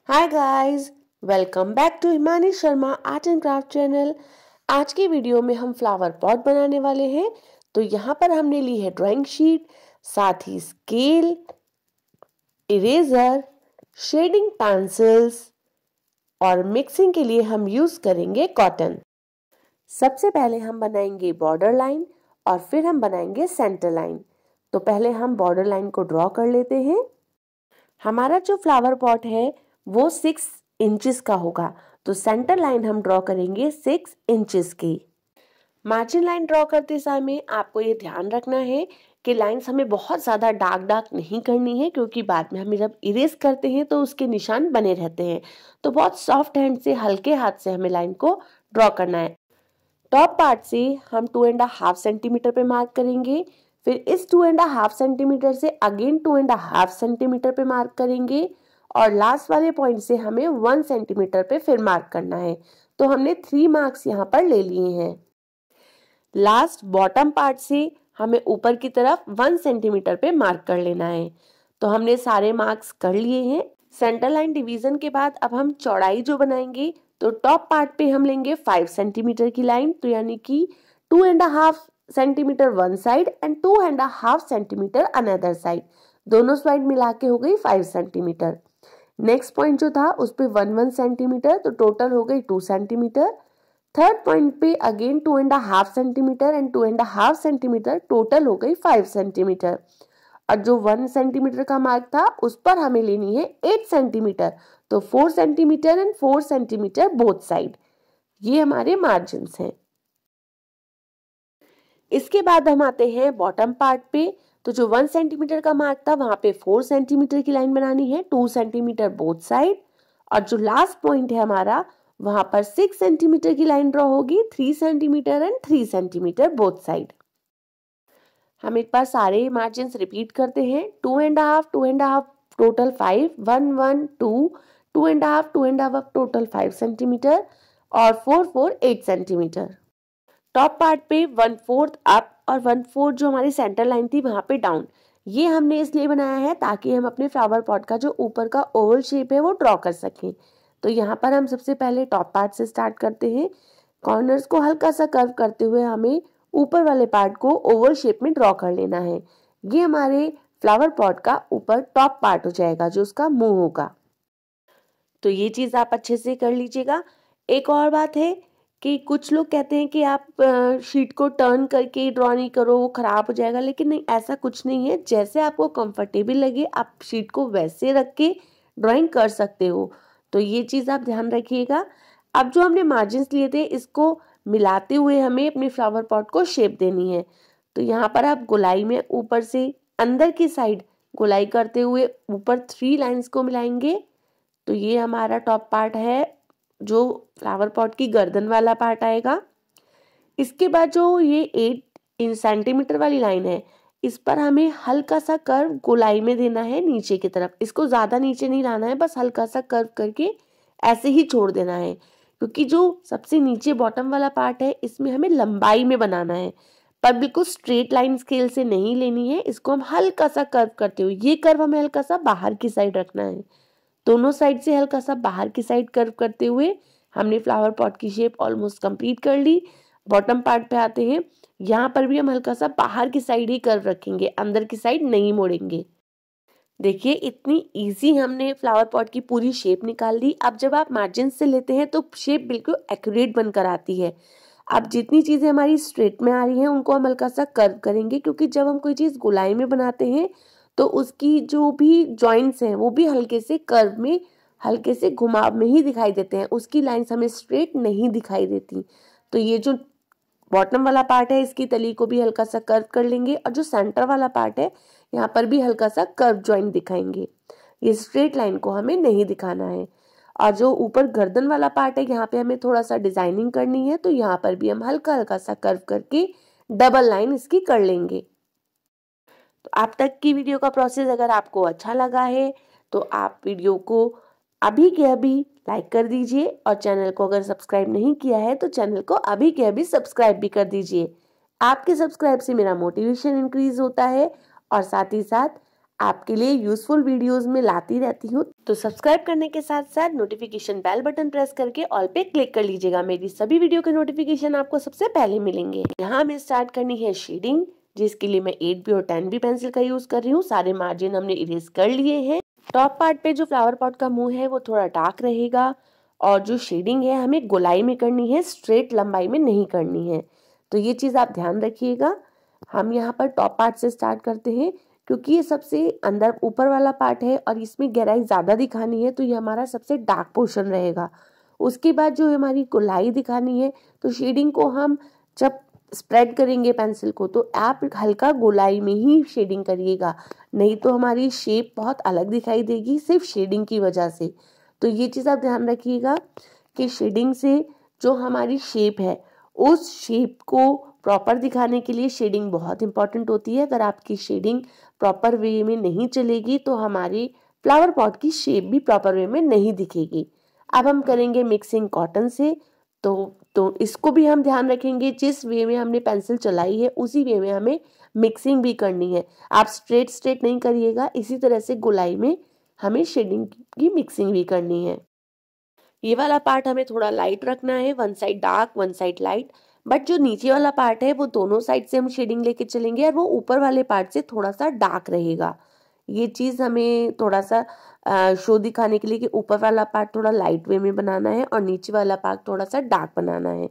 Hi guys, welcome back to Himani Sharma art and craft channel. आज की video में हम फ्लावर पॉट बनाने वाले हैं। तो यहाँ पर हमने ली है ड्राइंग शीट, साथ ही स्केल, इरेजर, शेडिंग पेंसिल्स और मिक्सिंग के लिए हम यूज करेंगे कॉटन। सबसे पहले हम बनाएंगे बॉर्डर लाइन और फिर हम बनाएंगे सेंटर लाइन। तो पहले हम बॉर्डर लाइन को ड्रॉ कर लेते हैं। हमारा जो फ्लावर पॉट है वो 6 इंचेस का होगा, तो सेंटर लाइन हम ड्रॉ करेंगे 6 इंचेस की। मार्जिन लाइन ड्रॉ करते समय आपको ये ध्यान रखना है कि लाइंस हमें बहुत ज़्यादा डार्क नहीं करनी है, क्योंकि बाद में हम जब इरेज करते हैं तो उसके निशान बने रहते हैं। तो बहुत सॉफ्ट हैंड से, हल्के हाथ से हमें लाइन को ड्रॉ करना है। टॉप पार्ट से हम 2.5 सेंटीमीटर पे मार्क करेंगे, फिर इस 2.5 सेंटीमीटर से अगेन 2.5 सेंटीमीटर पे मार्क करेंगे और लास्ट वाले पॉइंट से हमें 1 सेंटीमीटर पे फिर मार्क करना है। तो हमने 3 मार्क्स यहाँ पर ले लिए हैं। लास्ट बॉटम पार्ट से हमें ऊपर की तरफ 1 सेंटीमीटर पे मार्क कर लेना है। तो हमने सारे मार्क्स कर लिए हैं। सेंटर लाइन डिवीजन के बाद अब हम चौड़ाई जो बनाएंगे, तो टॉप पार्ट पे हम लेंगे 5 सेंटीमीटर की लाइन, तो यानी कि 2.5 centimetre one side and 2.5 centimetre another side, दोनों साइड मिला के हो गई 5 सेंटीमीटर। नेक्स्ट पॉइंट जो था उस पे 1 सेंटीमीटर, तो टोटल हो गई 2 सेंटीमीटर। थर्ड पॉइंट पे again 2.5 centimetre and 2.5 centimetre, total हो गई 5 सेंटीमीटर। और जो 1 सेंटीमीटर का मार्क था उस पर हमें लेनी है 8 सेंटीमीटर, तो 4 centimetre and 4 centimetre both side. ये हमारे मार्जिन्स हैं। इसके बाद हम आते हैं बॉटम पार्ट पे। तो जो 1 सेंटीमीटर का मार्क था वहां पे 4 सेंटीमीटर की लाइन बनानी है, 2 सेंटीमीटर बोथ साइड। और जो लास्ट पॉइंट है हमारा, वहां पर 6 सेंटीमीटर की लाइन ड्रॉ होगी, 3 centimetre and 3 centimetre both side. हम एक बार सारे मार्जिन्स रिपीट करते हैं। 2.5 टोटल 5, 1 1 2, 2.5 टोटल 5 सेंटीमीटर और 4 8 सेंटीमीटर। टॉप पार्ट पे 1/4 अप और 1/4 जो हमारी सेंटर लाइन थी वहां पे डाउन। ये हमने इसलिए बनाया है ताकि हम अपने फ्लावर पॉट का जो ऊपर का ओवल शेप है वो ड्रॉ कर सकें। तो यहाँ पर हम सबसे पहले टॉप पार्ट से स्टार्ट करते हैं। कॉर्नर्स को हल्का सा कर्व करते हुए हमें ऊपर वाले पार्ट को ओवल शेप में ड्रॉ कर लेना है। ये हमारे फ्लावर पॉट का ऊपर टॉप पार्ट हो जाएगा, जो उसका मुंह होगा। तो ये चीज आप अच्छे से कर लीजिएगा। एक और बात है कि कुछ लोग कहते हैं कि आप शीट को टर्न करके ड्रॉ नहीं करो, वो खराब हो जाएगा, लेकिन नहीं, ऐसा कुछ नहीं है। जैसे आपको कंफर्टेबल लगे आप शीट को वैसे रख के ड्राइंग कर सकते हो। तो ये चीज आप ध्यान रखिएगा। अब जो हमने मार्जिन्स लिए थे इसको मिलाते हुए हमें अपने फ्लावर पॉट को शेप देनी है। तो यहाँ पर आप गोलाई में ऊपर से अंदर की साइड गोलाई करते हुए ऊपर 3 लाइंस को मिलाएंगे। तो ये हमारा टॉप पार्ट है, जो फ्लावर पॉट की गर्दन वाला पार्ट आएगा। इसके बाद जो ये 8 सेंटीमीटर वाली लाइन है, इस पर हमें हल्का सा कर्व गोलाई में देना है नीचे की तरफ। इसको ज्यादा नीचे नहीं लाना है, बस हल्का सा कर्व करके ऐसे ही छोड़ देना है, क्योंकि जो सबसे नीचे बॉटम वाला पार्ट है इसमें हमें लंबाई में बनाना है, पर बिल्कुल स्ट्रेट लाइन स्केल से नहीं लेनी है। इसको हम हल्का सा कर्व करते हुए, ये कर्व हमें हल्का सा बाहर की साइड रखना है। दोनों साइड से हल्का सा बाहर की साइड कर्व करते हुए हमने फ्लावर पॉट की शेप ऑलमोस्ट कंप्लीट कर ली। बॉटम पार्ट पे आते हैं। यहाँ पर भी हम हल्का सा बाहर की साइड ही कर्व रखेंगे, अंदर की साइड नहीं मोड़ेंगे। देखिए इतनी इजी हमने फ्लावर पॉट की पूरी शेप निकाल ली। अब जब आप मार्जिन से लेते हैं तो शेप बिल्कुल एक्यूरेट बनकर आती है। अब जितनी चीजें हमारी स्ट्रेट में आ रही हैं उनको हम हल्का सा कर्व करेंगे, क्योंकि जब हम कोई चीज गोलाई में बनाते हैं तो उसकी जो भी जॉइंट्स हैं वो भी हल्के से कर्व में, हल्के से घुमाव में ही दिखाई देते हैं, उसकी लाइंस हमें स्ट्रेट नहीं दिखाई देती। तो ये जो बॉटम वाला पार्ट है इसकी तली को भी हल्का सा कर्व कर लेंगे, और जो सेंटर वाला पार्ट है यहाँ पर भी हल्का सा कर्व जॉइंट दिखाएंगे। ये स्ट्रेट लाइन को हमें नहीं दिखाना है। और जो ऊपर गर्दन वाला पार्ट है यहाँ पे हमें थोड़ा सा डिजाइनिंग करनी है, तो यहाँ पर भी हम हल्का हल्का सा कर्व करके डबल लाइन इसकी कर लेंगे। तो आप तक की वीडियो का प्रोसेस अगर आपको अच्छा लगा है तो आप वीडियो को अभी के अभी लाइक कर दीजिए, और चैनल को अगर सब्सक्राइब नहीं किया है तो चैनल को अभी के अभी सब्सक्राइब भी कर दीजिए। आपके सब्सक्राइब से मेरा मोटिवेशन इंक्रीज होता है, और साथ ही साथ आपके लिए यूजफुल वीडियोस में लाती रहती हूँ। तो सब्सक्राइब करने के साथ साथ नोटिफिकेशन बेल बटन प्रेस करके ऑल पे क्लिक कर लीजिएगा। मेरी सभी वीडियो के नोटिफिकेशन आपको सबसे पहले मिलेंगे। यहाँ हमें स्टार्ट करनी है शेडिंग, जिसके लिए मैं 8B और 10B पेंसिल का यूज कर रही हूँ। सारे मार्जिन हमने इरेज कर लिए हैं। टॉप पार्ट पे जो फ्लावर पॉट का मुंह है वो थोड़ा डार्क रहेगा, और जो शेडिंग है हमें गोलाई में करनी है, स्ट्रेट लंबाई में नहीं करनी है। तो ये चीज आप ध्यान रखिएगा। हम यहाँ पर टॉप पार्ट से स्टार्ट करते हैं, क्योंकि ये सबसे अंदर ऊपर वाला पार्ट है और इसमें गहराई ज्यादा दिखानी है, तो ये हमारा सबसे डार्क पोर्शन रहेगा। उसके बाद जो हमारी गोलाई दिखानी है, तो शेडिंग को हम जब स्प्रेड करेंगे पेंसिल को, तो आप हल्का गोलाई में ही शेडिंग करिएगा, नहीं तो हमारी शेप बहुत अलग दिखाई देगी सिर्फ शेडिंग की वजह से। तो ये चीज आप ध्यान रखिएगा कि शेडिंग से जो हमारी शेप है, उस शेप को प्रॉपर दिखाने के लिए शेडिंग बहुत इंपॉर्टेंट होती है। अगर आपकी शेडिंग प्रॉपर वे में नहीं चलेगी तो हमारी फ्लावर पॉट की शेप भी प्रॉपर वे में नहीं दिखेगी। अब हम करेंगे मिक्सिंग कॉटन से, तो इसको भी हम ध्यान रखेंगे, जिस वे में हमने पेंसिल चलाई है उसी वे में हमें मिक्सिंग भी करनी है। आप स्ट्रेट नहीं करिएगा, इसी तरह से गोलाई में हमें शेडिंग की मिक्सिंग भी करनी है। ये वाला पार्ट हमें थोड़ा लाइट रखना है, one side dark one side light, but जो नीचे वाला पार्ट है वो दोनों साइड से हम शेडिंग लेके चलेंगे, और वो ऊपर वाले पार्ट से थोड़ा सा डार्क रहेगा। ये चीज हमें थोड़ा सा शो दिखाने के लिए कि ऊपर वाला पार्ट थोड़ा लाइट वे में बनाना है और नीचे वाला पार्ट थोड़ा सा डार्क बनाना है।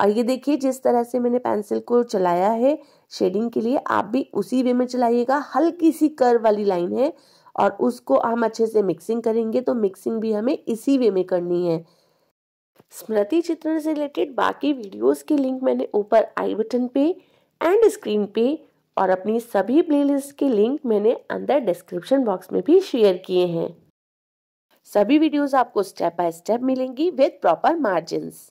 और ये देखिए, जिस तरह से मैंने पेंसिल को चलाया है शेडिंग के लिए, आप भी उसी वे में चलाइएगा। हल्की सी कर्व वाली लाइन है और उसको हम अच्छे से मिक्सिंग करेंगे, तो मिक्सिंग भी हमें इसी वे में करनी है। स्मृति चित्रण से रिलेटेड बाकी वीडियोस की लिंक मैंने ऊपर आई बटन पे एंड स्क्रीन पे, और अपनी सभी प्लेलिस्ट के लिंक मैंने अंदर डिस्क्रिप्शन बॉक्स में भी शेयर किए हैं। सभी वीडियोस आपको स्टेप बाय स्टेप मिलेंगी विद प्रॉपर मार्जिन्स।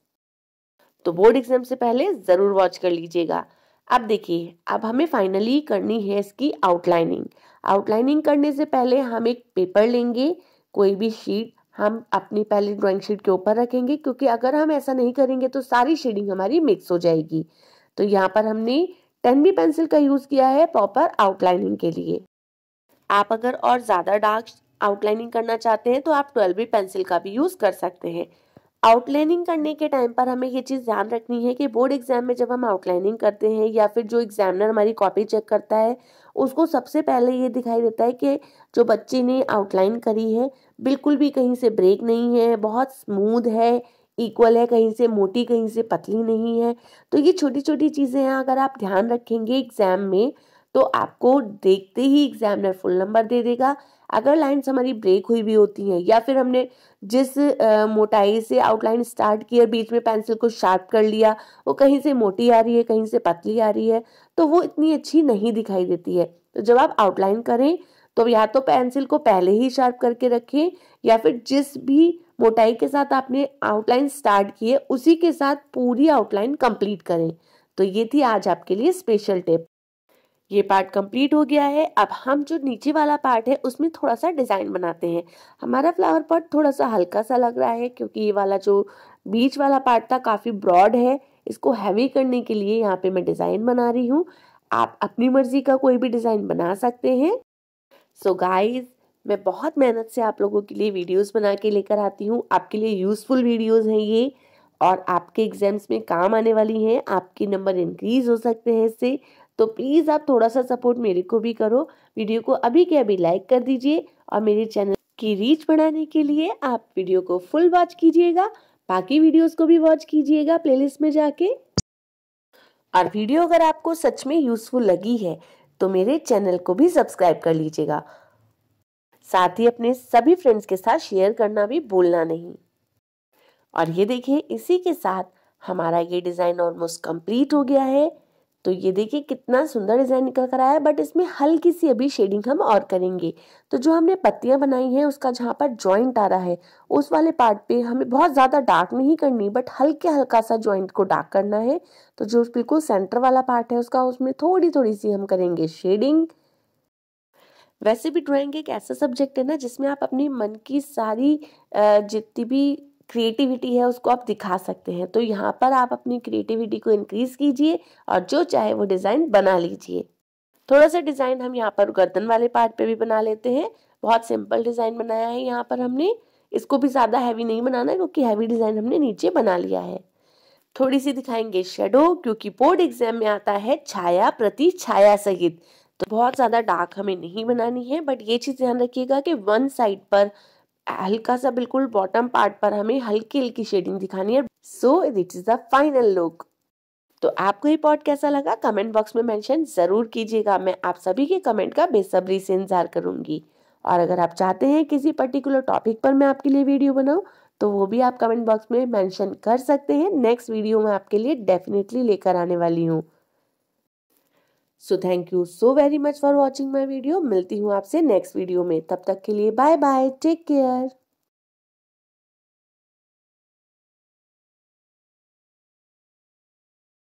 तो बोर्ड एग्जाम से पहले जरूर वॉच कर लीजिएगा। अब देखिए, अब हमें फाइनली करनी है इसकी आउटलाइनिंग। आउटलाइनिंग करने से पहले हम एक पेपर लेंगे, कोई भी शीट हम अपनी पहले ड्राइंग शीट के ऊपर रखेंगे, क्योंकि अगर हम ऐसा नहीं करेंगे तो सारी शेडिंग हमारी मिक्स हो जाएगी। तो यहाँ पर हमने 10B पेंसिल का यूज किया है प्रॉपर आउटलाइनिंग के लिए। आप अगर और ज्यादा डार्क आउटलाइनिंग करना चाहते हैं तो आप 12B पेंसिल का भी यूज कर सकते हैं। आउटलाइनिंग करने के टाइम पर हमें ये चीज ध्यान रखनी है कि बोर्ड एग्जाम में जब हम आउटलाइनिंग करते हैं, या फिर जो एग्जामिनर हमारी कॉपी चेक करता है, उसको सबसे पहले ये दिखाई देता है कि जो बच्चे ने आउटलाइन करी है बिल्कुल भी कहीं से ब्रेक नहीं है, बहुत स्मूथ है, इक्वल है, कहीं से मोटी कहीं से पतली नहीं है। तो ये छोटी छोटी चीजें हैं, अगर आप ध्यान रखेंगे एग्जाम में तो आपको देखते ही एग्जामिनर फुल नंबर दे देगा। अगर लाइंस हमारी ब्रेक हुई भी होती हैं, या फिर हमने जिस मोटाई से आउटलाइन स्टार्ट की और बीच में पेंसिल को शार्प कर लिया, वो कहीं से मोटी आ रही है कहीं से पतली आ रही है, तो वो इतनी अच्छी नहीं दिखाई देती है। तो जब आप आउटलाइन करें तो या तो पेंसिल को पहले ही शार्प करके रखें, या फिर जिस भी मोटाई के साथ आपने आउटलाइन स्टार्ट की है उसी के साथ पूरी आउटलाइन कंप्लीट करें। तो ये थी आज आपके लिए स्पेशल टिप। ये पार्ट कंप्लीट हो गया है। अब हम जो नीचे वाला पार्ट है उसमें थोड़ा सा डिजाइन बनाते हैं। हमारा फ्लावर पॉट थोड़ा सा हल्का सा लग रहा है, क्योंकि ये वाला जो बीच वाला पार्ट था काफी ब्रॉड है। इसको हैवी करने के लिए यहाँ पे मैं डिजाइन बना रही हूँ। आप अपनी मर्जी का कोई भी डिजाइन बना सकते हैं। सो गाइज, मैं बहुत मेहनत से आप लोगों के लिए वीडियोस बना के लेकर आती हूँ। आपके लिए यूजफुल वीडियोस हैं ये, और आपके एग्जाम्स में काम आने वाली हैं। आपके नंबर इंक्रीज हो सकते हैं इससे। तो प्लीज आप थोड़ा सा सपोर्ट मेरे को भी करो। वीडियो को अभी के अभी लाइक कर दीजिए, और मेरे चैनल की रीच बढ़ाने के लिए आप वीडियो को फुल वॉच कीजिएगा, बाकी वीडियोस को भी वॉच कीजिएगा प्लेलिस्ट में जाके। और वीडियो अगर आपको सच में यूजफुल लगी है तो मेरे चैनल को भी सब्सक्राइब कर लीजिएगा। साथ ही अपने सभी फ्रेंड्स के साथ शेयर करना भी भूलना नहीं। और ये देखिए, इसी के साथ हमारा ये डिजाइन ऑलमोस्ट कंप्लीट हो गया है। तो ये देखिए कितना सुंदर डिजाइन निकल कर आया है, बट इसमें हल्की सी अभी शेडिंग हम और करेंगे। तो जो हमने पत्तियां बनाई हैं उसका जहाँ पर जॉइंट आ रहा है उस वाले पार्ट पे हमें बहुत ज्यादा डार्क नहीं करनी, बट हल्के हल्का सा जॉइंट को डार्क करना है। तो जो बिल्कुल सेंटर वाला पार्ट है उसका, उसमें थोड़ी थोड़ी सी हम करेंगे शेडिंग। वैसे भी ड्राइंग एक ऐसा सब्जेक्ट है ना जिसमें आप अपनी मन की सारी जितनी भी क्रिएटिविटी है उसको आप दिखा सकते हैं। तो यहाँ पर आप अपनी क्रिएटिविटी को इंक्रीज कीजिए और जो चाहे वो डिजाइन बना लीजिए। थोड़ा सा डिजाइन हम यहाँ पर गर्दन वाले पार्ट पे भी बना लेते हैं। बहुत सिंपल डिजाइन बनाया है यहाँ पर हमने, इसको भी ज्यादा हैवी नहीं बनाना है क्योंकि हैवी डिजाइन हमने नीचे बना लिया है। थोड़ी सी दिखाएंगे शेडो, क्योंकि बोर्ड एग्जाम में आता है छाया प्रति छाया सहित, तो बहुत ज्यादा डार्क हमें नहीं बनानी है। बट ये चीज ध्यान रखिएगा कि वन साइड पर हल्का सा बिल्कुल बॉटम पार्ट पर हमें हल्की हल्की शेडिंग दिखानी है। So this is the final look. तो आपको ये पॉट कैसा लगा कमेंट बॉक्स में मेंशन जरूर कीजिएगा। मैं आप सभी के कमेंट का बेसब्री से इंतजार करूंगी। और अगर आप चाहते हैं किसी पर्टिकुलर टॉपिक पर मैं आपके लिए वीडियो बनाऊं तो वो भी आप कमेंट बॉक्स में मेंशन कर सकते हैं। नेक्स्ट वीडियो में आपके लिए डेफिनेटली लेकर आने वाली हूँ। So thank you so very much for watching my video. मिलती हूँ आपसे नेक्स्ट वीडियो में, तब तक के लिए बाय बाय, टेक केयर।